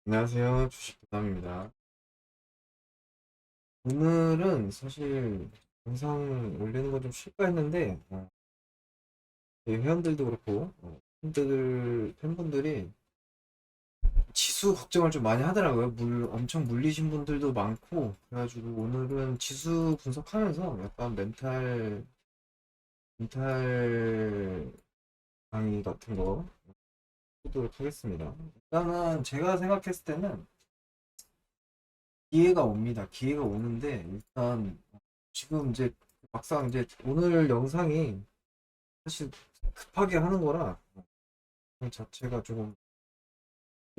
안녕하세요. 주식부담입니다. 오늘은 사실 영상 올리는 거 좀 쉴까 했는데, 저희 회원들도 그렇고, 팬분들이 지수 걱정을 좀 많이 하더라고요. 엄청 물리신 분들도 많고, 그래가지고 오늘은 지수 분석하면서 약간 멘탈 강의 같은 거 해보도록 하겠습니다. 일단은 제가 생각했을 때는 기회가 옵니다. 기회가 오는데, 일단 지금 이제 막상 이제 오늘 영상이 사실 급하게 하는 거라 그 자체가 조금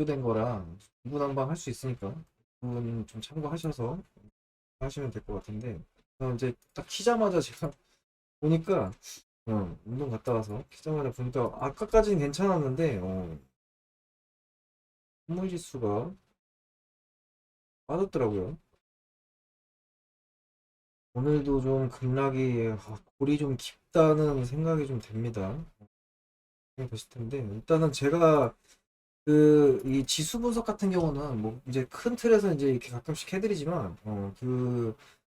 된 거라 중구난방 할 수 있으니까 그건 좀 참고하셔서 하시면 될 것 같은데, 이제 딱 키자마자 제가 보니까 운동 갔다 와서 키자마자 보니까 아까까지는 괜찮았는데 선물 지수가 빠졌더라고요. 오늘도 좀 급락이 골이 좀 깊다는 생각이 좀 됩니다. 되실 텐데 일단은 제가 이 지수 분석 같은 경우는 뭐 이제 큰 틀에서 이제 이렇게 가끔씩 해드리지만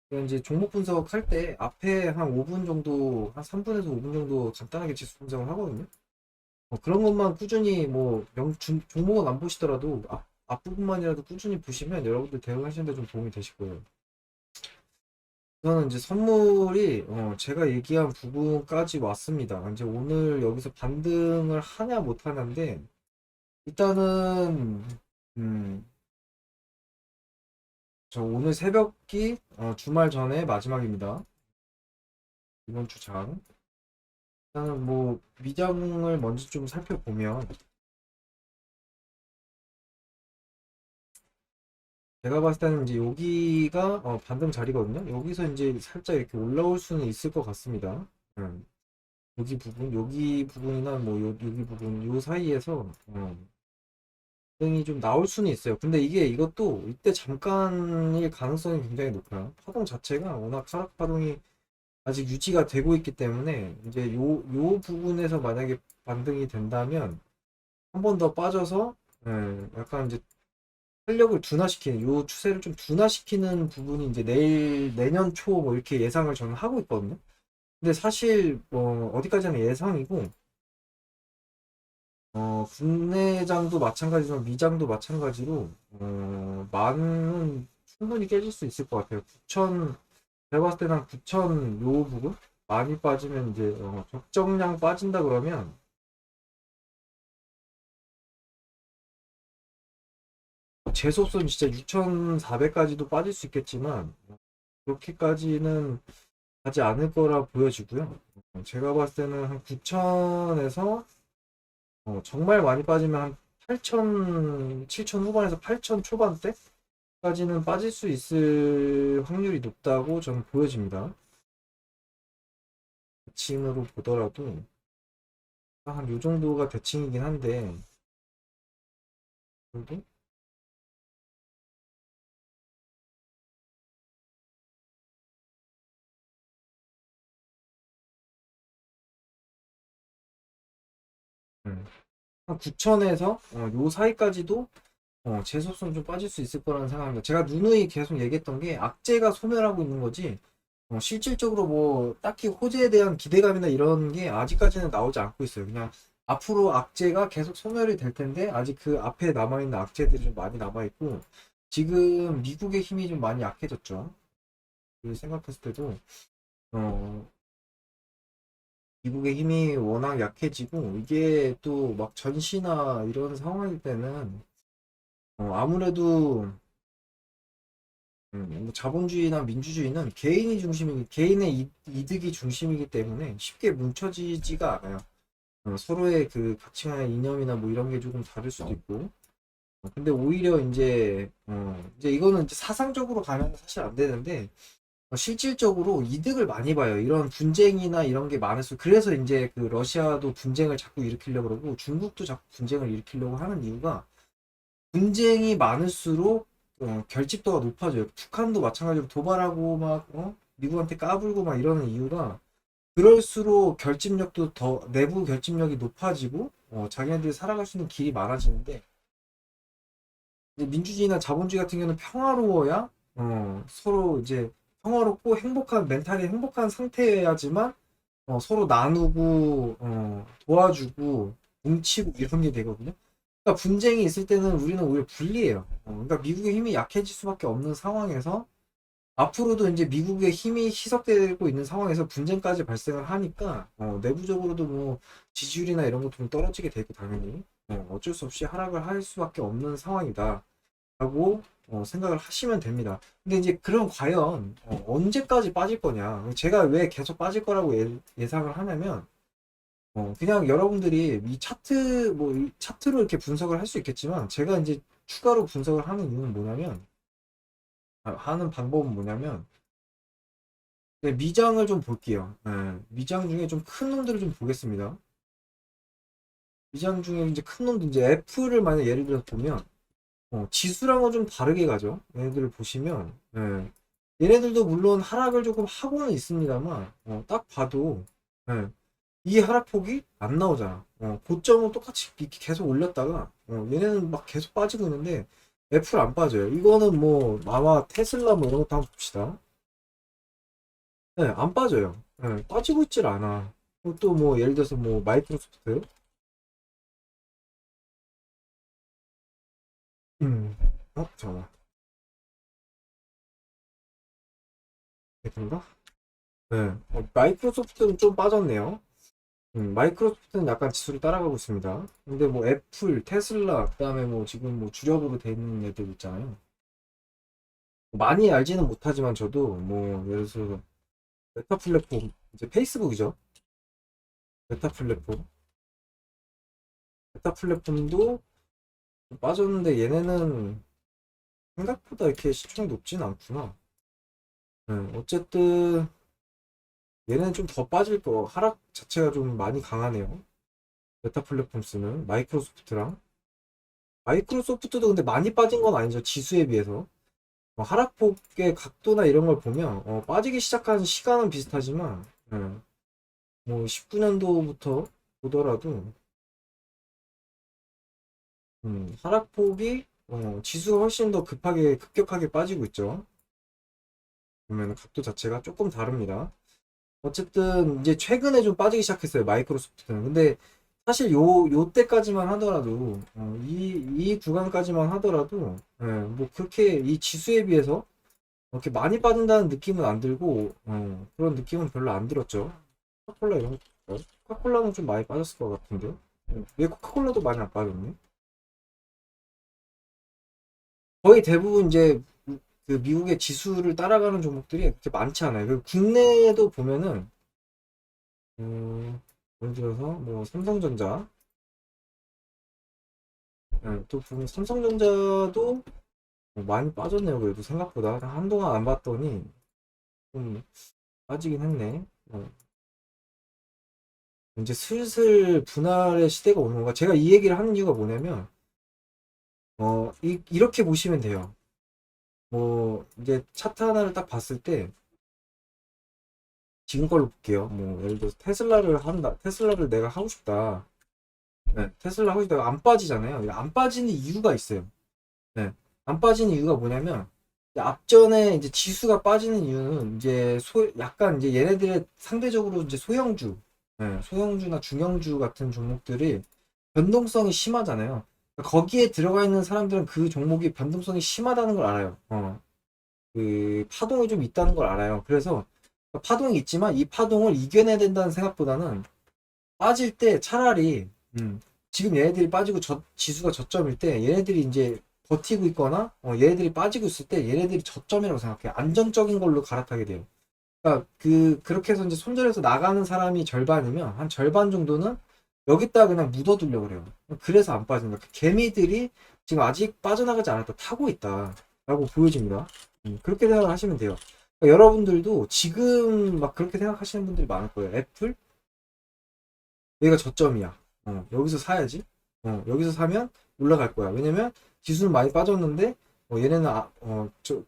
그냥 이제 종목 분석할 때 앞에 한 5분 정도, 한 3분에서 5분 정도 간단하게 지수 분석을 하거든요. 그런 것만 꾸준히 뭐 종목은 안 보시더라도 앞부분만이라도 꾸준히 보시면 여러분들 대응하시는데 좀 도움이 되실 거예요. 저는 이제 선물이 제가 얘기한 부분까지 왔습니다. 이제 오늘 여기서 반등을 하냐 못 하냐인데, 일단은 음, 저 오늘 새벽기 주말 전에 마지막입니다. 이번 주 장. 일단은 뭐 미장을 먼저 좀 살펴보면, 제가 봤을 때는 이제 여기가 반등 자리거든요. 여기서 이제 살짝 이렇게 올라올 수는 있을 것 같습니다. 음, 여기 부분이나 뭐 여기 부분 요 사이에서 반등이 좀 나올 수는 있어요. 근데 이것도 이때 잠깐일 가능성이 굉장히 높아요. 파동 자체가 워낙 하락 파동이 아직 유지가 되고 있기 때문에 이제 요 부분에서 만약에 반등이 된다면 한 번 더 빠져서 약간 이제 탄력을 둔화시키는, 요 추세를 좀 둔화시키는 부분이 이제 내년 초 뭐 이렇게 예상을 저는 하고 있거든요. 근데 사실 어디까지나 예상이고, 국내장도 마찬가지지만 미장도 마찬가지로 만은 충분히 깨질 수 있을 것 같아요. 9천, 제가 봤을 때는 9천 요 부분 많이 빠지면 이제 적정량 빠진다 그러면 재수없으면 진짜 6,400까지도 빠질 수 있겠지만 그렇게까지는 가지 않을 거라 보여지고요. 제가 봤을 때는 한 9천에서 정말 많이 빠지면 한 8천, 7천 후반에서 8천 초반대까지는 빠질 수 있을 확률이 높다고 저는 보여집니다. 대칭으로 보더라도 한 요 정도가 대칭이긴 한데, 그래도 한 9천에서 요 사이까지도 재수없으면 좀 빠질 수 있을 거라는 생각입니다. 제가 누누이 계속 얘기했던 게 악재가 소멸하고 있는 거지, 실질적으로 뭐 딱히 호재에 대한 기대감이나 이런 게 아직까지는 나오지 않고 있어요. 그냥 앞으로 악재가 계속 소멸이 될 텐데 아직 그 앞에 남아있는 악재들이 좀 많이 남아있고, 지금 미국의 힘이 좀 많이 약해졌죠. 그 생각했을 때도 어, 미국의 힘이 워낙 약해지고, 이게 또 막 전시나 이런 상황일 때는 아무래도 뭐 자본주의나 민주주의는 개인의 이득이 중심이기 때문에 쉽게 뭉쳐지지가 않아요. 서로의 그 가치관의 이념이나 뭐 이런 게 조금 다를 수도 있고. 근데 오히려 이제 이거는 이제 사상적으로 가면 사실 안 되는데, 실질적으로 이득을 많이 봐요. 이런 분쟁이나 이런 게 많을수록. 그래서 이제 그 러시아도 분쟁을 자꾸 일으키려고 그러고 중국도 자꾸 분쟁을 일으키려고 하는 이유가, 분쟁이 많을수록 결집도가 높아져요. 북한도 마찬가지로 도발하고 막 미국한테 까불고 막 이러는 이유가, 그럴수록 결집력도 더, 내부 결집력이 높아지고 자기네들이 살아갈 수 있는 길이 많아지는데, 이제 민주주의나 자본주의 같은 경우는 평화로워야 서로 이제 평화롭고 행복한 멘탈이 행복한 상태여야지만 서로 나누고 도와주고 뭉치고 이런 게 되거든요. 그러니까 분쟁이 있을 때는 우리는 오히려 불리해요. 그러니까 미국의 힘이 약해질 수밖에 없는 상황에서 앞으로도 이제 미국의 힘이 희석되고 있는 상황에서 분쟁까지 발생을 하니까 내부적으로도 뭐 지지율이나 이런 것도 좀 떨어지게 되고 당연히 어쩔 수 없이 하락을 할 수밖에 없는 상황이다 라고 생각을 하시면 됩니다. 근데 이제 그럼 과연 언제까지 빠질 거냐, 제가 왜 계속 빠질 거라고 예상을 하냐면 그냥 여러분들이 이 차트 뭐 이 차트로 이렇게 분석을 할 수 있겠지만 제가 이제 추가로 분석을 하는 이유는 뭐냐면 하는 방법은 뭐냐면 네, 미장을 좀 볼게요. 네, 미장 중에 좀 큰 놈들을 좀 보겠습니다. 미장 중에 이제 큰 놈들 이제 애플을 만약 예를 들어서 보면 지수랑은 좀 다르게 가죠. 얘네들을 보시면 얘네들도 물론 하락을 조금 하고는 있습니다만 딱 봐도 예, 이 하락폭이 안 나오잖아. 고점은 똑같이 이렇게 계속 올렸다가 얘네는 막 계속 빠지고 있는데 애플 안 빠져요. 이거는 뭐 아마 테슬라 뭐 이런 것도 한번 봅시다. 네, 안 빠져요. 빠지고 있질 않아. 또 뭐 예를 들어서 뭐 마이크로소프트 음. 잠깐만. 이건가? 네. 마이크로소프트는 좀 빠졌네요. 마이크로소프트는 약간 지수를 따라가고 있습니다. 근데 뭐 애플, 테슬라, 그다음에 뭐 지금 뭐 주력으로 돼 있는 애들 있잖아요. 많이 알지는 못하지만 저도 뭐 예를 들어서 메타 플랫폼 이제 페이스북이죠. 메타 플랫폼. 메타 플랫폼도 좀 빠졌는데 얘네는 생각보다 이렇게 시총이 높진 않구나. 어쨌든 얘는 좀 더 빠질 거. 하락 자체가 좀 많이 강하네요. 메타 플랫폼스는 마이크로소프트도 근데 많이 빠진 건 아니죠. 지수에 비해서. 하락폭의 각도나 이런 걸 보면 빠지기 시작한 시간은 비슷하지만 뭐 19년도부터 보더라도 하락폭이 지수가 훨씬 더 급격하게 빠지고 있죠. 보면 각도 자체가 조금 다릅니다. 어쨌든 이제 최근에 좀 빠지기 시작했어요. 마이크로소프트는. 근데 사실 요 때까지만 하더라도 이 구간까지만 하더라도 뭐 그렇게 이 지수에 비해서 그렇게 많이 빠진다는 느낌은 안 들고 그런 느낌은 별로 안 들었죠. 코카콜라 이런 거 코카콜라는 좀 많이 빠졌을 것 같은데 왜 코카콜라도 많이 안 빠졌네? 거의 대부분 이제 그 미국의 지수를 따라가는 종목들이 그렇게 많지 않아요. 그 국내에도 보면은 예를 들어서 뭐 삼성전자 또 보면 삼성전자도 많이 빠졌네요. 그래도 생각보다 한동안 안 봤더니 좀 빠지긴 했네. 이제 슬슬 분할의 시대가 오는 건가? 제가 이 얘기를 하는 이유가 뭐냐면 이렇게 보시면 돼요. 뭐 이제 차트 하나를 딱 봤을 때 지금 걸로 볼게요. 뭐 예를 들어서 테슬라를 내가 하고 싶다. 네, 테슬라 하고 싶다가 안 빠지잖아요. 안 빠지는 이유가 있어요. 네, 안 빠지는 이유가 뭐냐면 이제 앞전에 이제 지수가 빠지는 이유는 이제 약간 이제 얘네들의 상대적으로 이제 소형주나 중형주 같은 종목들이 변동성이 심하잖아요. 거기에 들어가 있는 사람들은 그 종목이 변동성이 심하다는 걸 알아요. 그 파동이 좀 있다는 걸 알아요. 그래서 파동이 있지만 이 파동을 이겨내야 된다는 생각보다는 빠질 때 차라리 지금 얘네들이 빠지고 지수가 저점일 때 얘네들이 이제 버티고 있거나 얘네들이 빠지고 있을 때 얘네들이 저점이라고 생각해요. 안정적인 걸로 갈아타게 돼요. 그러니까 그렇게 해서 이제 손절해서 나가는 사람이 절반이면 한 절반 정도는 여기다 그냥 묻어두려고 그래요. 그래서 안 빠진다. 그 개미들이 지금 아직 빠져나가지 않았다 타고 있다라고 보여집니다. 그렇게 생각을 하시면 돼요. 그러니까 여러분들도 지금 막 그렇게 생각하시는 분들이 많을 거예요. 애플 여기가 저점이야. 여기서 사야지. 여기서 사면 올라갈 거야. 왜냐면 지수는 많이 빠졌는데 얘네는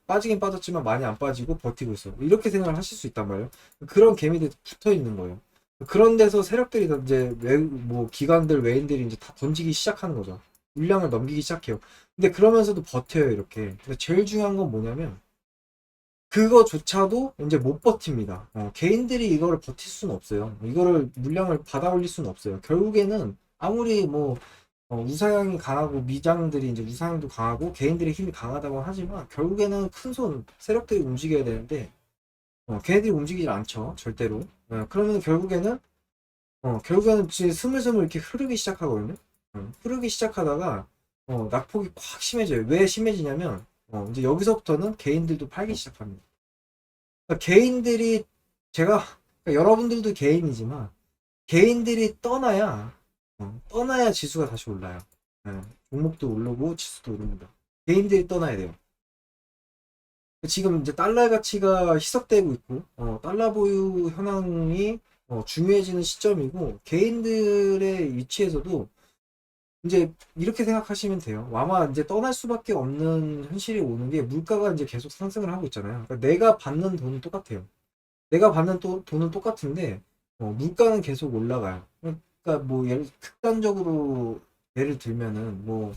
빠지긴 빠졌지만 많이 안 빠지고 버티고 있어. 이렇게 생각을 하실 수 있단 말이에요. 그런 개미들이 붙어 있는 거예요. 그런 데서 세력들이 이제 뭐 기관들 외인들이 이제 다 던지기 시작하는 거죠. 물량을 넘기기 시작해요. 근데 그러면서도 버텨요, 이렇게. 근데 제일 중요한 건 뭐냐면, 그거조차도 이제 못 버팁니다. 개인들이 이거를 버틸 수는 없어요. 이거를 물량을 받아 올릴 수는 없어요. 결국에는 아무리 뭐 우상향이 강하고 미장들이 이제 우상향도 강하고 개인들의 힘이 강하다고 하지만 결국에는 큰 손 세력들이 움직여야 되는데 걔네들이 움직이질 않죠, 절대로. 그러면 결국에는 이제 스물스물 이렇게 흐르기 시작하거든요. 흐르기 시작하다가 낙폭이 콱 심해져요. 왜 심해지냐면 이제 여기서부터는 개인들도 팔기 시작합니다. 그러니까 개인들이 제가 그러니까 여러분들도 개인이지만 개인들이 떠나야 지수가 다시 올라요. 예, 종목도 오르고 지수도 오릅니다. 개인들이 떠나야 돼요. 지금 이제 달러의 가치가 희석되고 있고 달러 보유 현황이 중요해지는 시점이고 개인들의 위치에서도 이제 이렇게 생각하시면 돼요. 아마 이제 떠날 수밖에 없는 현실이 오는 게 물가가 이제 계속 상승을 하고 있잖아요. 그러니까 내가 받는 돈은 똑같아요. 내가 받는 돈은 똑같은데 물가는 계속 올라가요. 그러니까 뭐 극단적으로 예를 들면은 뭐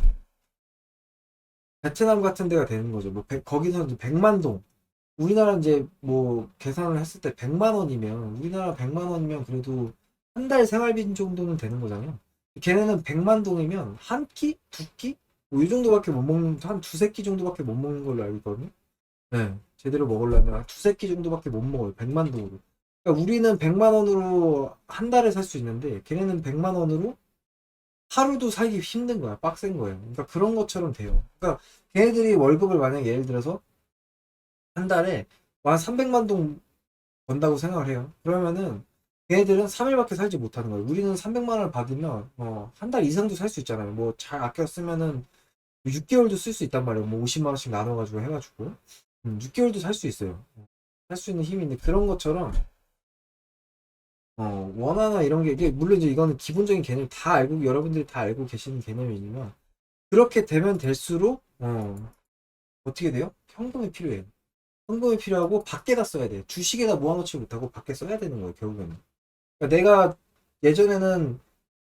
베트남 같은 데가 되는 거죠. 뭐 거기서 이제 100만 동. 우리나라 이제 뭐 계산을 했을 때 100만 원이면 우리나라 100만 원이면 그래도 한 달 생활비 정도는 되는 거잖아요. 걔네는 100만 동이면 한 끼, 두 끼, 뭐 이 정도밖에 못 먹는 한 두세 끼 정도밖에 못 먹는 걸로 알고 있거든요. 네, 제대로 먹으려면 한 두세 끼 정도밖에 못 먹어요. 100만 동으로. 그러니까 우리는 100만 원으로 한 달에 살 수 있는데 걔네는 100만 원으로 하루도 살기 힘든 거야. 빡센 거예요. 그러니까 그런 것처럼 돼요. 그러니까 걔네들이 월급을 만약에 예를 들어서 한 달에 한 300만 동 번다고 생각을 해요. 그러면은 걔네들은 3일밖에 살지 못하는 거예요. 우리는 300만 원을 받으면 한 달 이상도 살 수 있잖아요. 뭐 잘 아껴 쓰면은 6개월도 쓸 수 있단 말이에요. 뭐 50만 원씩 나눠가지고 해가지고 6개월도 살 수 있어요. 살 수 있는 힘이 있는데 그런 것처럼 원화나 이런 게 이게 물론 이제 이거는 기본적인 개념 다 알고 여러분들이 다 알고 계시는 개념이지만 그렇게 되면 될수록 어떻게 돼요? 현금이 필요해요. 현금이 필요하고 밖에다 써야 돼. 주식에다 모아놓지 못하고 밖에 써야 되는 거예요, 결국에는. 그러니까 내가 예전에는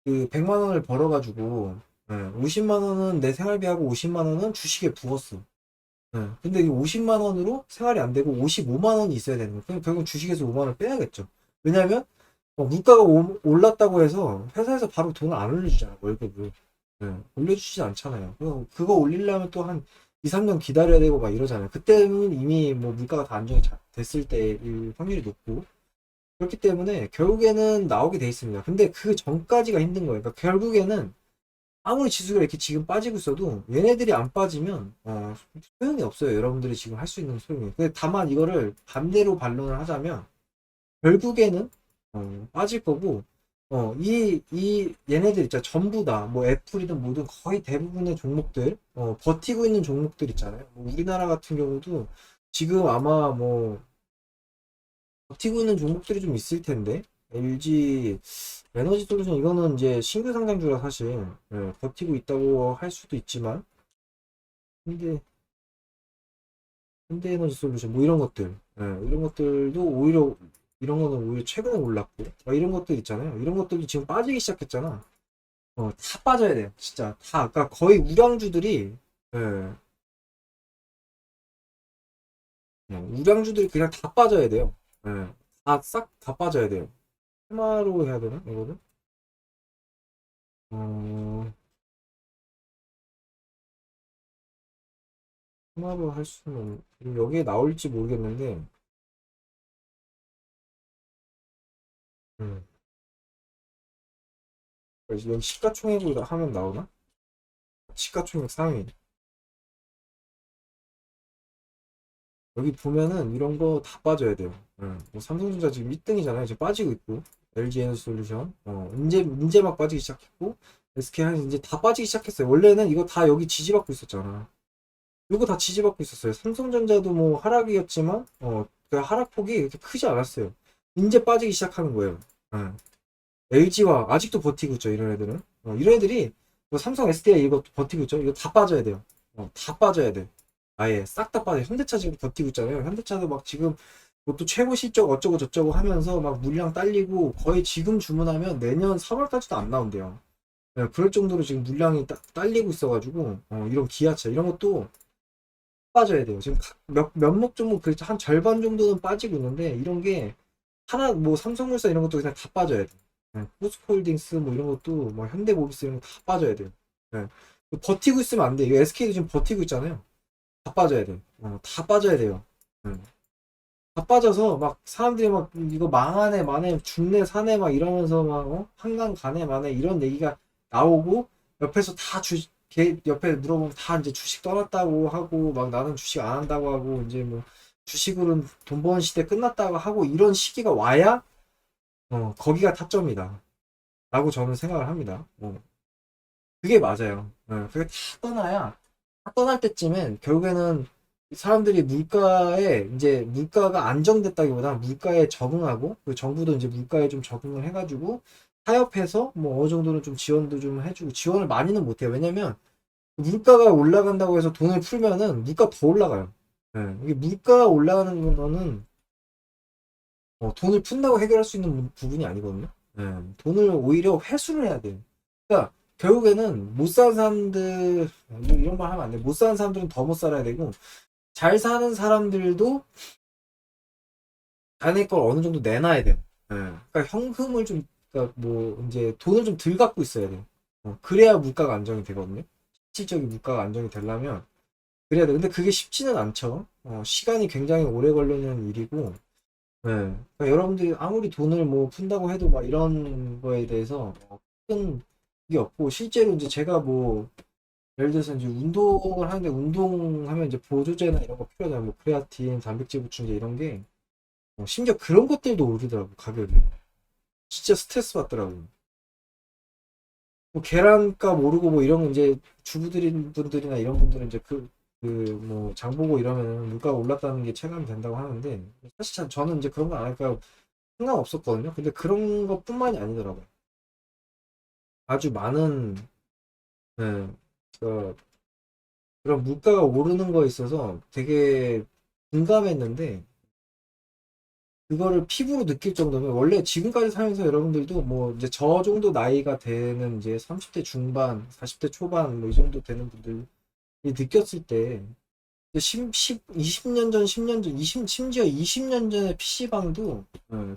그 100만 원을 벌어가지고 50만 원은 내 생활비하고 50만 원은 주식에 부었어. 근데 이 50만 원으로 생활이 안 되고 55만 원이 있어야 되는 거예요. 그럼 결국 주식에서 5만 원을 빼야겠죠. 왜냐면 물가가 올랐다고 해서 회사에서 바로 돈을 안 올려주잖아, 월급을. 올려주지 않잖아요. 그거 올리려면 또 한 2, 3년 기다려야 되고 막 이러잖아요. 그때는 이미 뭐 물가가 다 안정이 됐을 때일 확률이 높고. 그렇기 때문에 결국에는 나오게 돼 있습니다. 근데 그 전까지가 힘든 거예요. 그러니까 결국에는 아무리 지수가 이렇게 지금 빠지고 있어도 얘네들이 안 빠지면 소용이 없어요. 여러분들이 지금 할 수 있는 소용이. 근데 다만 이거를 반대로 반론을 하자면 결국에는 빠질 거고 이 얘네들 있잖아. 전부 다 뭐 애플이든 뭐든 거의 대부분의 종목들 버티고 있는 종목들 있잖아요. 뭐 우리나라 같은 경우도 지금 아마 뭐 버티고 있는 종목들이 좀 있을 텐데 LG 에너지 솔루션 이거는 이제 신규 상장주라 사실 버티고 있다고 할 수도 있지만 근데 현대에너지 솔루션 뭐 이런 것들 이런 것들도 오히려 이런 거는 오히려 최근에 올랐고 이런 것들 있잖아요. 이런 것들도 지금 빠지기 시작했잖아. 다 빠져야 돼요. 진짜 다 아까 거의 우량주들이 예, 우량주들이 그냥 다 빠져야 돼요. 다 싹 다 빠져야 돼요. 테마로 해야 되나 이거는? 어, 테마로 할 수는 여기에 나올지 모르겠는데 음, 여기 시가총액으로 하면 나오나? 시가총액 상위 여기 보면은 이런 거 다 빠져야 돼요. 뭐 삼성전자 지금 1등이잖아요. 지금 빠지고 있고 LG 에너지솔루션 이제 막 빠지기 시작했고 SK 하이닉스 이제 다 빠지기 시작했어요. 원래는 이거 다 여기 지지받고 있었잖아. 이거 다 지지받고 있었어요. 삼성전자도 뭐 하락이었지만 그 하락폭이 이렇게 크지 않았어요. 이제 빠지기 시작하는 거예요. LG와 아직도 버티고 있죠. 이런 애들은 이런 애들이 뭐 삼성 SDI 이거 버티고 있죠. 이거 다 빠져야 돼요. 다 빠져야 돼. 아예 싹 다 빠져. 현대차 지금 버티고 있잖아요. 현대차도 막 지금 그것도 최고 실적 어쩌고 저쩌고 하면서 막 물량 딸리고 거의 지금 주문하면 내년 3월까지도 안 나온대요. 예, 그럴 정도로 지금 물량이 딸리고 있어가지고 이런 기아차 이런 것도 빠져야 돼요. 지금 몇몇 종목 그한 절반 정도는 빠지고 있는데 이런 게 하나 뭐 삼성물산 이런 것도 그냥 다 빠져야 돼. 예, 포스코홀딩스 뭐 이런 것도 뭐 현대모비스 이런 거 다 빠져야 돼요. 예. 버티고 있으면 안 돼. 이거 SK도 지금 버티고 있잖아요. 다 빠져야 돼. 다 빠져야 돼요. 예. 다 빠져서 막 사람들이 막 이거 망하네 마네 죽네 사네 막 이러면서 막 한강 가네 마네 이런 얘기가 나오고 옆에서 옆에 물어보면 다 이제 주식 떠났다고 하고 막 나는 주식 안 한다고 하고 이제 뭐 주식으로는 돈 버는 시대 끝났다고 하고 이런 시기가 와야 거기가 타점이다 라고 저는 생각을 합니다. 그게 맞아요. 그게 다 떠나야 다 떠날 때쯤엔 결국에는 사람들이 물가에 이제 물가가 안정됐다기보다 물가에 적응하고 그 정부도 이제 물가에 좀 적응을 해가지고 타협해서 뭐 어느 정도는 좀 지원도 좀 해주고 지원을 많이는 못해요. 왜냐면 물가가 올라간다고 해서 돈을 풀면은 물가 더 올라가요. 이게 물가 올라가는 거는 돈을 푼다고 해결할 수 있는 부분이 아니거든요. 돈을 오히려 회수를 해야 돼요. 그러니까 결국에는 못 사는 사람들 이런 말 하면 안 돼. 못 사는 사람들은 더 못 살아야 되고 잘 사는 사람들도 자네 걸 어느 정도 내놔야 돼요. 그러니까 현금을 좀 그러니까 뭐 이제 돈을 좀 덜 갖고 있어야 돼요. 그래야 물가가 안정이 되거든요. 실질적인 물가가 안정이 되려면 그래야 돼. 근데 그게 쉽지는 않죠. 시간이 굉장히 오래 걸리는 일이고 그러니까 여러분들이 아무리 돈을 뭐 푼다고 해도 막 이런 거에 대해서 큰 게 없고 실제로 이제 제가 뭐 예를 들어서 이제 운동을 하는데 운동하면 이제 보조제나 이런 거 필요하잖아요. 뭐 크레아틴, 단백질 보충제 이런 게 심지어 그런 것들도 오르더라고 가격이. 진짜 스트레스 받더라고. 뭐 계란값 오르고 뭐 이런 거 이제 주부들인 분들이나 이런 분들은 이제 그 뭐 장 보고 이러면 물가가 올랐다는 게 체감이 된다고 하는데 사실 저는 이제 그런 거 안 하니까 상관없었거든요. 근데 그런 것뿐만이 아니더라고요. 아주 많은 네, 그, 그런 물가가 오르는 거에 있어서 되게 공감했는데 그거를 피부로 느낄 정도면 원래 지금까지 살면서 여러분들도 뭐 이제 저 정도 나이가 되는 이제 30대 중반, 40대 초반 뭐 이 정도 되는 분들이 느꼈을 때 이제 20년 전, 10년 전, 심지어 20년 전에 PC방도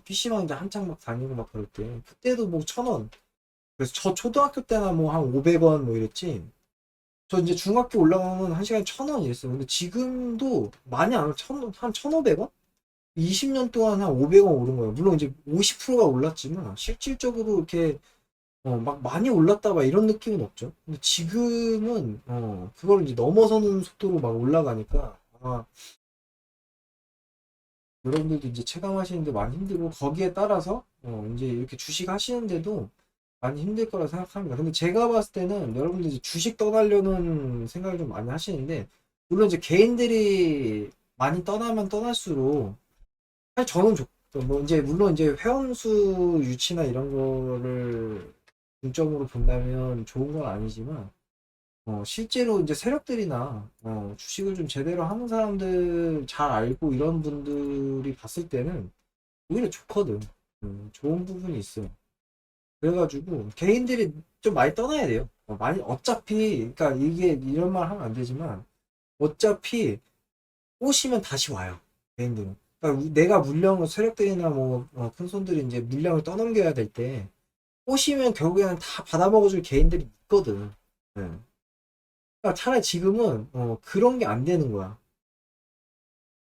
PC방 이제 한창 막 다니고 막 그럴 때 그때도 뭐 1,000원 그래서 저 초등학교 때나 뭐 한 500원 뭐 이랬지 저 이제 중학교 올라가면 한 시간에 1,000원 이랬어요. 근데 지금도 많이 안, 한 1,500원? 20년 동안 한 500원 오른 거예요. 물론 이제 50%가 올랐지만 실질적으로 이렇게 막 많이 올랐다 막 이런 느낌은 없죠. 근데 지금은 그걸 이제 넘어서는 속도로 막 올라가니까 아마 여러분들도 이제 체감하시는데 많이 힘들고 거기에 따라서 이제 이렇게 주식 하시는데도 많이 힘들 거라 생각합니다. 근데 제가 봤을 때는 여러분들 이제 주식 떠나려는 생각을 좀 많이 하시는데 물론 이제 개인들이 많이 떠나면 떠날수록 사실 저는 뭐 이제 물론 이제 회원수 유치나 이런 거를 중점으로 본다면 좋은 건 아니지만 실제로 이제 세력들이나 주식을 좀 제대로 하는 사람들 잘 알고 이런 분들이 봤을 때는 오히려 좋거든. 좋은 부분이 있어요. 그래가지고 개인들이 좀 많이 떠나야 돼요. 많이 어차피 그러니까 이게 이런 말 하면 안 되지만 어차피 오시면 다시 와요. 개인들은. 그러니까 내가 물량을 세력들이나 뭐 큰 손들이 이제 물량을 떠넘겨야 될 때 오시면 결국에는 다 받아먹어줄 개인들이 있거든. 예. 그러니까 차라리 지금은 그런 게 안 되는 거야.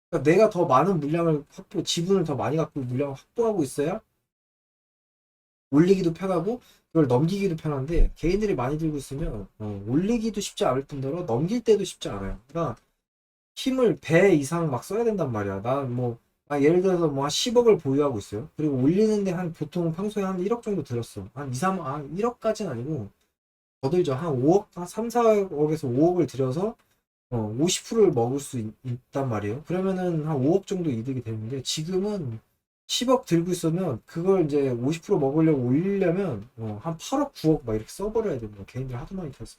그러니까 내가 더 많은 물량을 지분을 더 많이 갖고 물량을 확보하고 있어야 올리기도 편하고 그걸 넘기기도 편한데 개인들이 많이 들고 있으면 올리기도 쉽지 않을 뿐더러 넘길 때도 쉽지 않아요. 그러니까 힘을 배 이상 막 써야 된단 말이야. 난 뭐, 예를 들어서 뭐 한 10억을 보유하고 있어요. 그리고 올리는데 한 보통 평소에 한 1억 정도 들었어. 한 2, 3, 1억까지는 아니고 더 들죠. 한 5억, 한 3, 4억에서 5억을 들여서 50%를 먹을 수 있단 말이에요. 그러면은 한 5억 정도 이득이 되는데 지금은 10억 들고 있으면 그걸 이제 50% 먹으려고 올리려면 한 8억, 9억 막 이렇게 써버려야 됩니다. 개인들 하도 많이 탔어.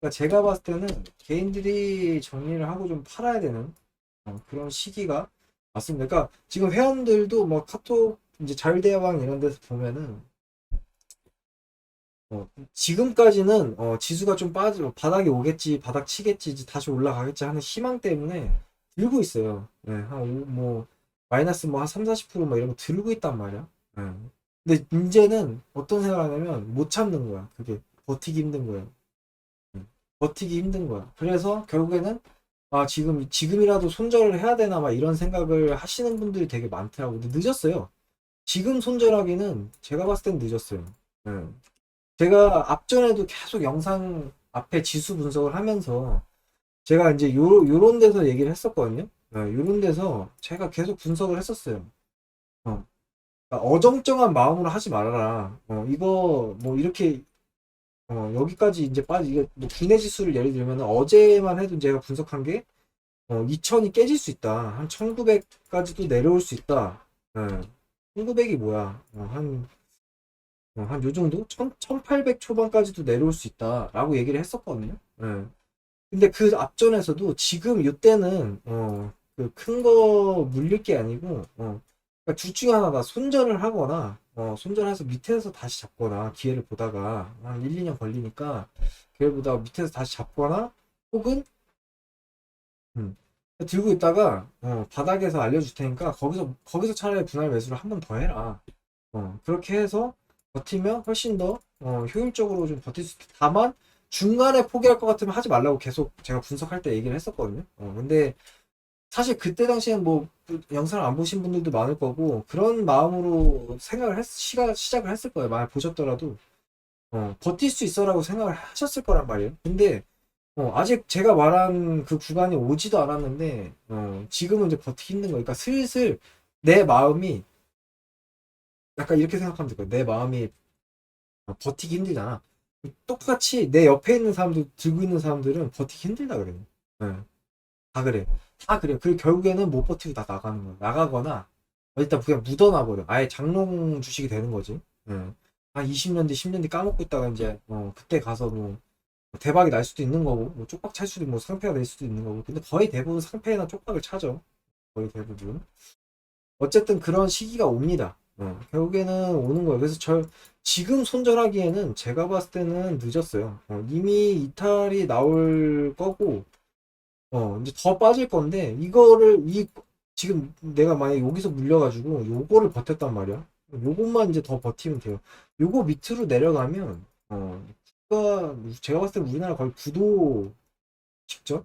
그러니까 제가 봤을 때는 개인들이 정리를 하고 좀 팔아야 되는 그런 시기가 맞습니다. 그러니까 지금 회원들도 뭐 카톡 이제 자율대화방 이런 데서 보면은 지금까지는 지수가 좀 빠져 바닥에 오겠지, 바닥 치겠지, 이제 다시 올라가겠지 하는 희망 때문에 들고 있어요. 네, 뭐 마이너스 뭐 한 3, 40%뭐 이런 거 들고 있단 말이야. 네. 근데 문제는 어떤 생각하냐면 못 참는 거야. 그게 버티기 힘든 거야. 네. 버티기 힘든 거야. 그래서 결국에는 지금이라도 손절을 해야 되나 막 이런 생각을 하시는 분들이 되게 많더라고. 근데 늦었어요. 지금 손절하기는 제가 봤을 땐 늦었어요. 네. 제가 앞전에도 계속 영상 앞에 지수 분석을 하면서 제가 이제 요런 데서 얘기를 했었거든요. 요런 데서 제가 계속 분석을 했었어요. 어, 그러니까 어정쩡한 마음으로 하지 말아라. 이거 뭐 이렇게 여기까지 이제 이게 뭐 국내 지수를 예를 들면 어제만 해도 제가 분석한 게 2000이 깨질 수 있다. 한 1900까지도 내려올 수 있다. 1900이 뭐야? 한 요 정도? 1800 초반까지도 내려올 수 있다라고 얘기를 했었거든요. 근데 그 앞전에서도 지금 이때는 그 큰 거 물릴 게 아니고 그러니까 둘 중에 하나다. 손절을 하거나 손절해서 밑에서 다시 잡거나 기회를 보다가 한 1, 2년 걸리니까 기회를 보다가 밑에서 다시 잡거나 혹은 음, 들고 있다가 바닥에서 알려줄 테니까 거기서 차라리 분할 매수를 한 번 더 해라. 그렇게 해서 버티면 훨씬 더 효율적으로 좀 버틸 수 있다. 다만 중간에 포기할 것 같으면 하지 말라고 계속 제가 분석할 때 얘기를 했었거든요. 근데 사실 그때 당시엔 뭐 영상을 안 보신 분들도 많을 거고 그런 마음으로 시작을 했을 거예요. 만약 보셨더라도 버틸 수 있어라고 생각을 하셨을 거란 말이에요. 근데 아직 제가 말한 그 구간이 오지도 않았는데 지금은 이제 버티기 힘든 거니까 슬슬 내 마음이 약간 이렇게 생각하면 될 거예요. 내 마음이 버티기 힘들잖아. 똑같이 내 옆에 있는 사람들, 들고 있는 사람들은 버티기 힘들다 그래요. 네, 다 그래. 다 그래. 그리고 결국에는 못 버티고 다 나가는 거야. 나가거나, 일단 그냥 묻어놔버려. 아예 장롱 주식이 되는 거지. 네. 한 20년 뒤, 10년 뒤 까먹고 있다가 이제, 그때 가서 뭐, 대박이 날 수도 있는 거고, 뭐 쪽박 찰 수도 있고, 뭐 상패가 될 수도 있는 거고. 근데 거의 대부분 상패나 쪽박을 차죠. 거의 대부분. 어쨌든 그런 시기가 옵니다. 결국에는 오는 거예요. 그래서 지금 손절하기에는 제가 봤을 때는 늦었어요. 이미 이탈이 나올 거고, 이제 더 빠질 건데, 지금 내가 만약에 여기서 물려가지고, 요거를 버텼단 말이야. 요것만 이제 더 버티면 돼요. 요거 밑으로 내려가면, 제가 봤을 때 우리나라 거의 구도 직전?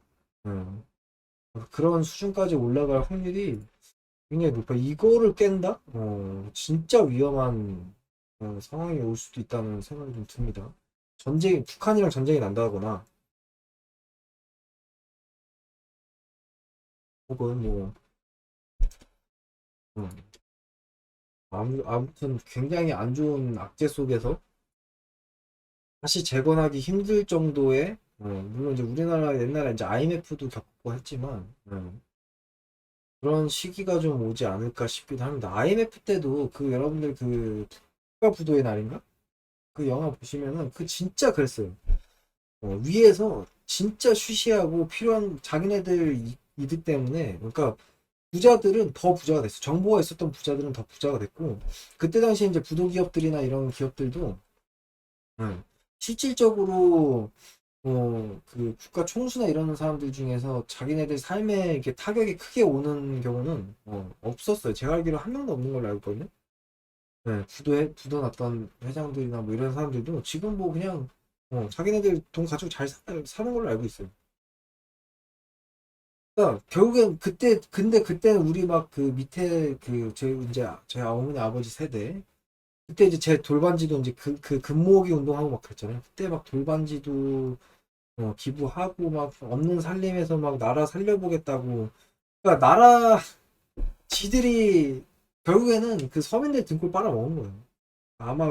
그런 수준까지 올라갈 확률이 굉장히 높아. 이거를 깬다? 진짜 위험한 상황이 올 수도 있다는 생각이 좀 듭니다. 북한이랑 전쟁이 난다거나, 혹은 뭐, 음, 아무튼 굉장히 안 좋은 악재 속에서 다시 재건하기 힘들 정도의, 물론 이제 우리나라 옛날에 이제 IMF도 겪고 했지만, 그런 시기가 좀 오지 않을까 싶기도 합니다. IMF 때도 여러분들 국가부도의 날인가? 그 영화 보시면은 진짜 그랬어요. 위에서 진짜 쉬쉬하고 필요한 자기네들 이득 때문에 그러니까 부자들은 더 부자가 됐어. 정보가 있었던 부자들은 더 부자가 됐고 그때 당시에 이제 부도 기업들이나 이런 기업들도 음, 실질적으로 그 국가 총수나 이런 사람들 중에서 자기네들 삶에 이렇게 타격이 크게 오는 경우는 없었어요. 제가 알기로 한 명도 없는 걸로 알고 있거든요. 네, 부도 났던 회장들이나 뭐 이런 사람들도 지금 뭐 그냥 자기네들 돈 가지고 잘 사는 걸로 알고 있어요. 그러니까 결국엔 근데 그때는 우리 막 그 밑에 제 어머니 아버지 세대 그때 이제 제 돌반지도 이제 금모으기 운동하고 막 그랬잖아요. 그때 막 돌반지도 기부하고 막 없는 살림에서 막 나라 살려보겠다고. 그러니까 지들이 결국에는 그 서민들 등골 빨아먹은 거예요. 아마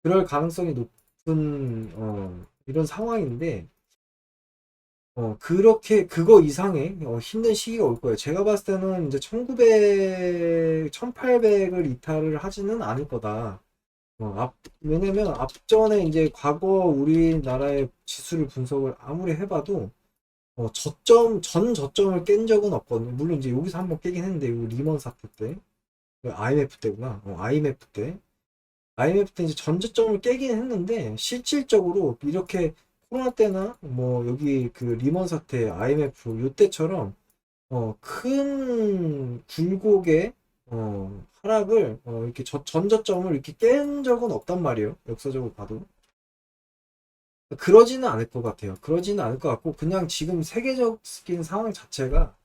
그럴 가능성이 높은 이런 상황인데 그렇게 그거 이상의 힘든 시기가 올 거예요. 제가 봤을 때는 이제 1900, 1800을 이탈을 하지는 않을 거다. 왜냐면 앞전에 이제 과거 우리나라의 지수를 분석을 아무리 해봐도 전 저점을 깬 적은 없거든요. 물론 이제 여기서 한번 깨긴 했는데, 이거 리먼 사태 때, IMF 때구나. IMF 때. IMF 때 이제 전저점을 깨긴 했는데 실질적으로 이렇게 코로나 때나 뭐 여기 그 리먼 사태, IMF 요때처럼 큰 굴곡의 하락을 이렇게 전저점을 이렇게 깬 적은 없단 말이에요. 역사적으로 봐도. 그러지는 않을 것 같아요. 그러지는 않을 것 같고 그냥 지금 세계적인 상황 자체가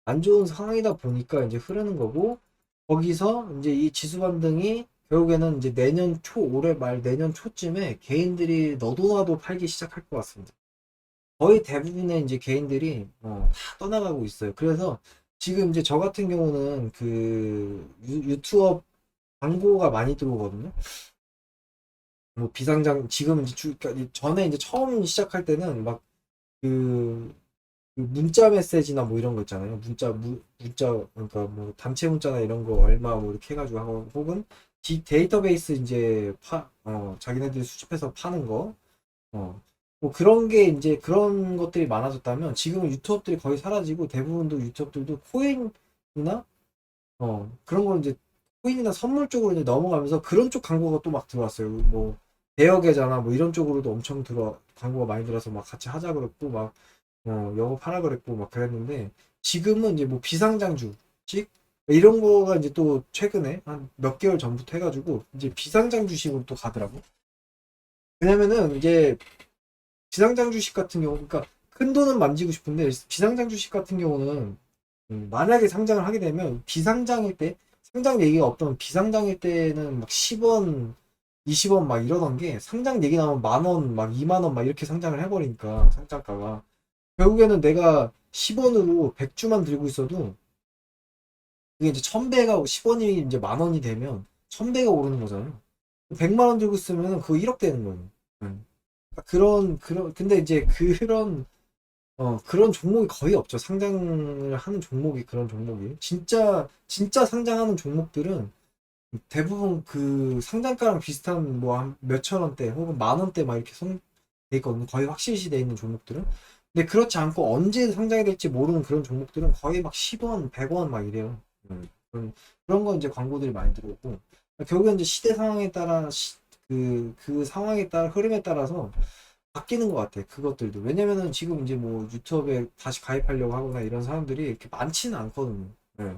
안 좋은 상황이다 보니까 이제 흐르는 거고 거기서 이제 이 지수 반등이 결국에는 이제 내년 초 올해 말 내년 초쯤에 개인들이 너도나도 팔기 시작할 것 같습니다. 거의 대부분의 이제 개인들이 다 떠나가고 있어요. 그래서 지금 이제 저 같은 경우는 그 유튜업 광고가 많이 들어오거든요. 뭐 비상장 지금 이제 그러니까 전에 이제 처음 시작할 때는 막그 문자 메시지나 뭐 이런 거 있잖아요. 문자 그러니까 뭐 단체 문자나 이런 거 얼마 뭐 이렇게 해가지고 하고 혹은 데이터베이스 이제 자기네들이 수집해서 파는 거 뭐 그런 게 이제 그런 것들이 많아졌다면 지금은 유튜브들이 거의 사라지고 대부분도 유튜브들도 코인이나 그런 거 이제 코인이나 선물 쪽으로 이제 넘어가면서 그런 쪽 광고가 또 막 들어왔어요. 뭐 대여 계좌나 뭐 이런 쪽으로도 엄청 광고가 많이 들어서 막 같이 하자 그랬고 막 영업하라 그랬고 막 그랬는데 지금은 이제 뭐 비상장주식 이런 거가 이제 또 최근에 한 몇 개월 전부터 해가지고 이제 비상장 주식으로 또 가더라고. 왜냐면은 이게 비상장 주식 같은 경우 그러니까 큰 돈은 만지고 싶은데 비상장 주식 같은 경우는 만약에 상장을 하게 되면 비상장일 때 상장 얘기가 없던 비상장일 때는 막 10원 20원 막 이러던 게 상장 얘기 나오면 만원 막 2만원 막 이렇게 상장을 해버리니까 상장가가 결국에는 내가 10원으로 100주만 들고 있어도 그게 이제 1000배가 10원이 이제 만원이 되면 1000배가 오르는 거잖아요. 100만 원 들고 있으면 그거 1억 되는 거예요. 그런 근데 이제 그런 종목이 거의 없죠. 상장을 하는 종목이 그런 종목이 진짜 상장하는 종목들은 대부분 그 상장가랑 비슷한 뭐 한 몇천 원대 혹은 만 원대 막 이렇게 돼 있거든요. 거의 확실시 돼 있는 종목들은. 근데 그렇지 않고 언제 상장이 될지 모르는 그런 종목들은 거의 막 10원, 100원 막 이래요. 그런 건 이제 광고들이 많이 들어오고 결국엔 이제 시대 상황에 따라 그 상황에 따라 흐름에 따라서 바뀌는 것 같아. 그것들도. 왜냐면은 지금 이제 뭐 유튜브에 다시 가입하려고 하거나 이런 사람들이 이렇게 많지는 않거든요. 예.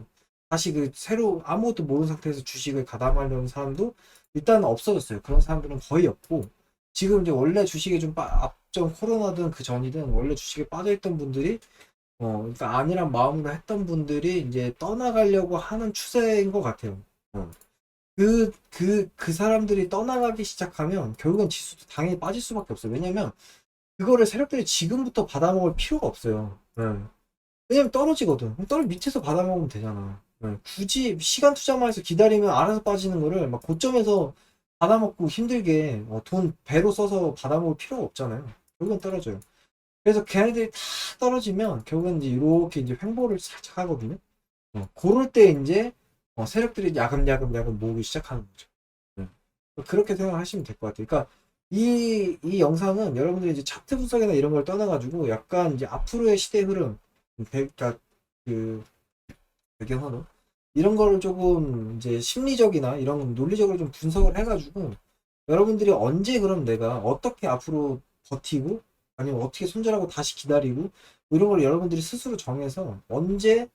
다시 그 새로 아무것도 모르는 상태에서 주식을 가담하려는 사람도 일단 없어졌어요. 그런 사람들은 거의 없고 지금 이제 원래 주식에 좀 앞전 코로나든 그 전이든 원래 주식에 빠져있던 분들이 그러니까 아니란 마음으로 했던 분들이 이제 떠나가려고 하는 추세인 것 같아요. 어. 그 사람들이 떠나가기 시작하면 결국은 지수도 당연히 빠질 수밖에 없어요. 왜냐면 그거를 세력들이 지금부터 받아먹을 필요가 없어요. 네. 왜냐면 떨어지거든. 그럼 밑에서 받아먹으면 되잖아. 네. 굳이 시간 투자만 해서 기다리면 알아서 빠지는 거를 막 고점에서 받아먹고 힘들게 돈 배로 써서 받아먹을 필요가 없잖아요. 결국은 떨어져요. 그래서 걔네들이 다 떨어지면 결국은 이제 이렇게 이제 횡보를 살짝 하거든요. 그럴 때 이제 세력들이 야금야금 모으기 시작하는 거죠. 네. 그렇게 생각하시면 될 것 같아요. 그러니까 이 영상은 여러분들이 이제 차트 분석이나 이런 걸 떠나가지고 약간 이제 앞으로의 시대 흐름, 그러니까 그 배경화로 이런 거를 조금 이제 심리적이나 이런 논리적으로 좀 분석을 해가지고 여러분들이 언제 그럼 내가 어떻게 앞으로 버티고 아니면 어떻게 손절하고 다시 기다리고 뭐 이런 걸 여러분들이 스스로 정해서 언제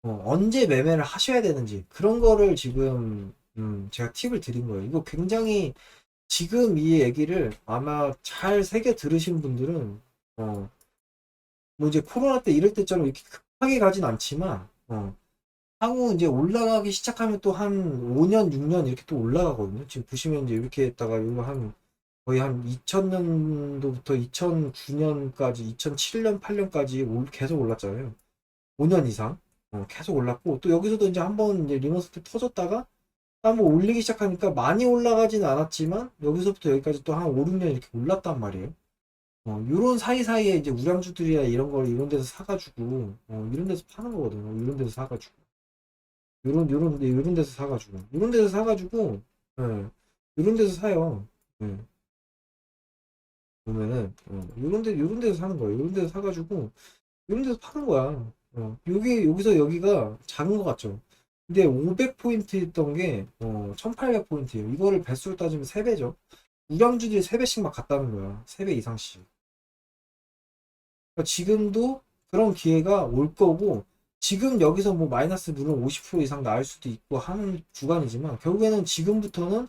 매매를 하셔야 되는지 그런 거를 지금 제가 팁을 드린 거예요. 이거 굉장히 지금 이 얘기를 아마 잘 새겨 들으신 분들은 뭐 이제 코로나 때 이럴 때처럼 이렇게 급하게 가진 않지만 향후 이제 올라가기 시작하면 또 한 5년, 6년 이렇게 또 올라가거든요. 지금 보시면 이제 이렇게 했다가 이거 한 거의 한 2000년도부터 2009년까지 2007년, 8년까지 계속 올랐잖아요. 5년 이상 계속 올랐고 또 여기서도 이제 한번 이제 리머스트 터졌다가 한번 올리기 시작하니까 많이 올라가지는 않았지만 여기서부터 여기까지 또 한 5, 6년 이렇게 올랐단 말이에요. 요런 사이사이에 이제 우량주들이나 이런 걸 이런 데서 사가지고 이런 데서 파는 거거든요. 이런 데서 사가지고 요런 데서 사가지고 이런 데서 사가지고 예, 이런 데서 사요. 예, 보면은 요런 데서 사는 거예요. 요런 데서 사가지고 이런 데서 파는 거야. 여기서 여기가 작은 것 같죠. 근데 500포인트 있던 게 1800포인트예요. 이거를 배수로 따지면 3배죠. 우량주들이 3배씩 막 갔다는 거야. 3배 이상씩. 그러니까 지금도 그런 기회가 올 거고, 지금 여기서 뭐 마이너스 물론 50% 이상 나올 수도 있고 하는 구간이지만, 결국에는 지금부터는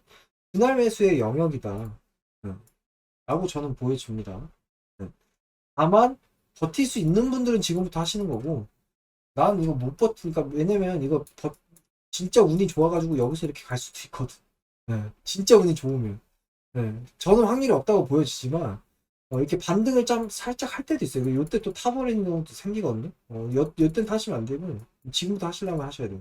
분할 매수의 영역이다. 응. 라고 저는 보여집니다. 응. 다만, 버틸 수 있는 분들은 지금부터 하시는 거고, 난 이거 못 버티니까, 왜냐면 이거 진짜 운이 좋아가지고 여기서 이렇게 갈 수도 있거든. 네, 진짜 운이 좋으면. 네, 저는 확률이 없다고 보여지지만, 이렇게 반등을 좀 살짝 할 때도 있어요. 요때 또 타버리는 경우도 생기거든요. 요땐 타시면 안 되고, 지금부터 하시려면 하셔야 돼요.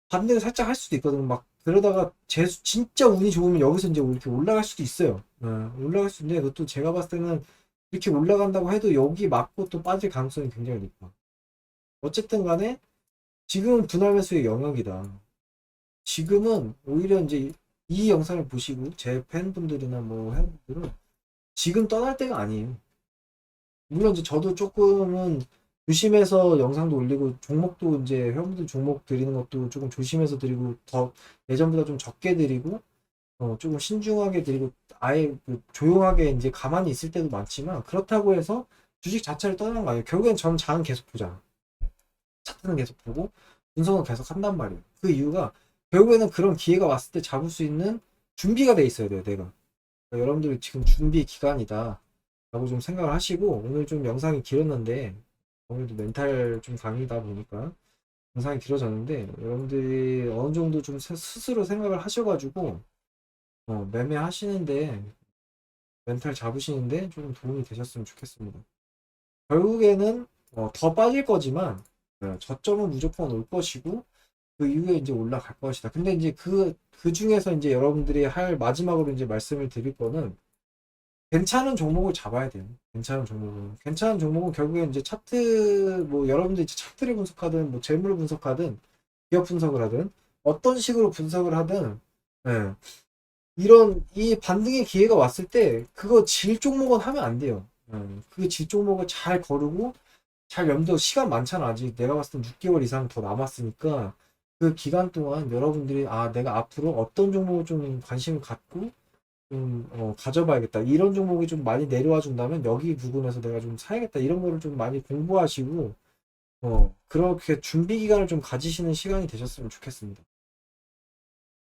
반등을 살짝 할 수도 있거든요. 막, 그러다가, 진짜 운이 좋으면 여기서 이제 이렇게 올라갈 수도 있어요. 올라갈 수 있는데, 그것도 제가 봤을 때는 이렇게 올라간다고 해도 여기 맞고 또 빠질 가능성이 굉장히 높아. 어쨌든 간에, 지금은 분할 매수의 영역이다. 지금은 오히려 이제 이 영상을 보시고 제 팬분들이나 뭐 회원분들은 지금 떠날 때가 아니에요. 물론 이제 저도 조금은 조심해서 영상도 올리고 종목도 이제 회원분들 종목 드리는 것도 조금 조심해서 드리고 더 예전보다 좀 적게 드리고 조금 신중하게 드리고 아예 그 조용하게 이제 가만히 있을 때도 많지만 그렇다고 해서 주식 자체를 떠나는 거 아니에요. 결국엔 저는 장은 계속 보잖아. 차트는 계속 보고 분석은 계속 한단 말이에요. 그 이유가 결국에는 그런 기회가 왔을 때 잡을 수 있는 준비가 돼 있어야 돼요, 내가. 그러니까 여러분들이 지금 준비 기간이다 라고 좀 생각을 하시고 오늘 좀 영상이 길었는데 오늘도 멘탈 좀 강의다 보니까 영상이 길어졌는데 여러분들이 어느 정도 좀 스스로 생각을 하셔가지고 매매하시는데 멘탈 잡으시는데 좀 도움이 되셨으면 좋겠습니다. 결국에는 더 빠질 거지만 저점은 무조건 올 것이고 그 이후에 이제 올라갈 것이다. 근데 이제 그 중에서 이제 여러분들이 할 마지막으로 이제 말씀을 드릴 거는 괜찮은 종목을 잡아야 돼요. 괜찮은 종목은. 괜찮은 종목은 결국엔 이제 차트, 뭐 여러분들이 이제 차트를 분석하든, 뭐 재물을 분석하든, 기업 분석을 하든, 어떤 식으로 분석을 하든, 예. 이 반등의 기회가 왔을 때, 그거 질 종목은 하면 안 돼요. 그 질 종목을 잘 거르고, 잘 시간 많잖아. 아직 내가 봤을 땐 6개월 이상 더 남았으니까 그 기간 동안 여러분들이 내가 앞으로 어떤 종목을 좀 관심을 갖고 좀 가져봐야겠다. 이런 종목이 좀 많이 내려와 준다면 여기 부분에서 내가 좀 사야겠다. 이런 거를 좀 많이 공부하시고 그렇게 준비 기간을 좀 가지시는 시간이 되셨으면 좋겠습니다.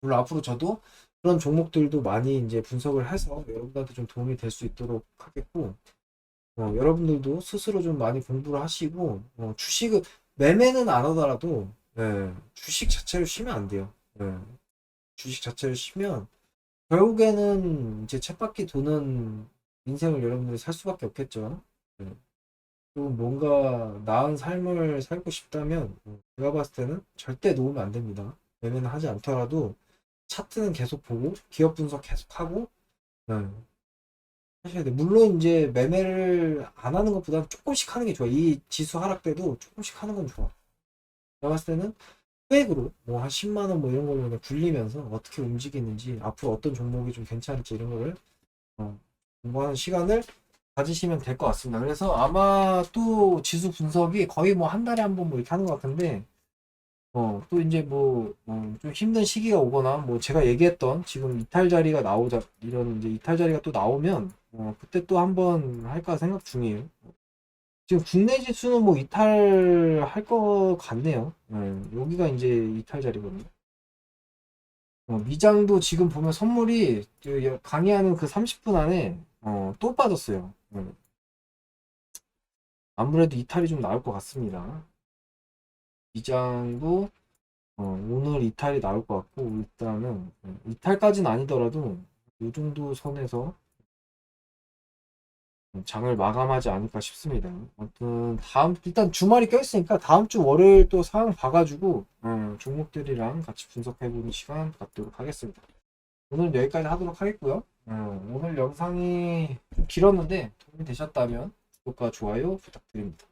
물론 앞으로 저도 그런 종목들도 많이 이제 분석을 해서 여러분들한테 좀 도움이 될 수 있도록 하겠고 여러분들도 스스로 좀 많이 공부를 하시고, 주식을, 매매는 안 하더라도, 주식 자체를 쉬면 안 돼요. 주식 자체를 쉬면, 결국에는 이제 쳇바퀴 도는 인생을 여러분들이 살 수밖에 없겠죠. 예. 좀 뭔가 나은 삶을 살고 싶다면, 제가 봤을 때는 절대 놓으면 안 됩니다. 매매는 하지 않더라도, 차트는 계속 보고, 기업 분석 계속 하고, 예. 하셔야 돼. 물론 이제 매매를 안 하는 것보다 조금씩 하는 게 좋아. 이 지수 하락 때도 조금씩 하는 건 좋아. 내가 봤을 때는 소액으로 뭐 한 10만 원 뭐 이런 걸로 그냥 굴리면서 어떻게 움직이는지 앞으로 어떤 종목이 좀 괜찮을지 이런 거를 공부하는 시간을 가지시면 될 것 같습니다. 그래서 아마 또 지수 분석이 거의 뭐 한 달에 한 번 뭐 이렇게 하는 것 같은데 또 이제 뭐, 좀 힘든 시기가 오거나, 뭐, 제가 얘기했던 지금 이탈 자리가 이런 이제 이탈 자리가 또 나오면, 그때 또 한번 할까 생각 중이에요. 지금 국내 지수는 뭐 이탈할 것 같네요. 여기가 이제 이탈 자리거든요. 미장도 지금 보면 선물이 강의하는 그 30분 안에, 또 빠졌어요. 아무래도 이탈이 좀 나올 것 같습니다. 미장도 오늘 이탈이 나올 것 같고 일단은 이탈까지는 아니더라도 이 정도 선에서 장을 마감하지 않을까 싶습니다. 아무튼 일단 주말이 껴있으니까 다음 주 월요일 또 상황 봐가지고 종목들이랑 같이 분석해보는 시간 갖도록 하겠습니다. 오늘 여기까지 하도록 하겠고요. 오늘 영상이 좀 길었는데 도움이 되셨다면 구독과 좋아요 부탁드립니다.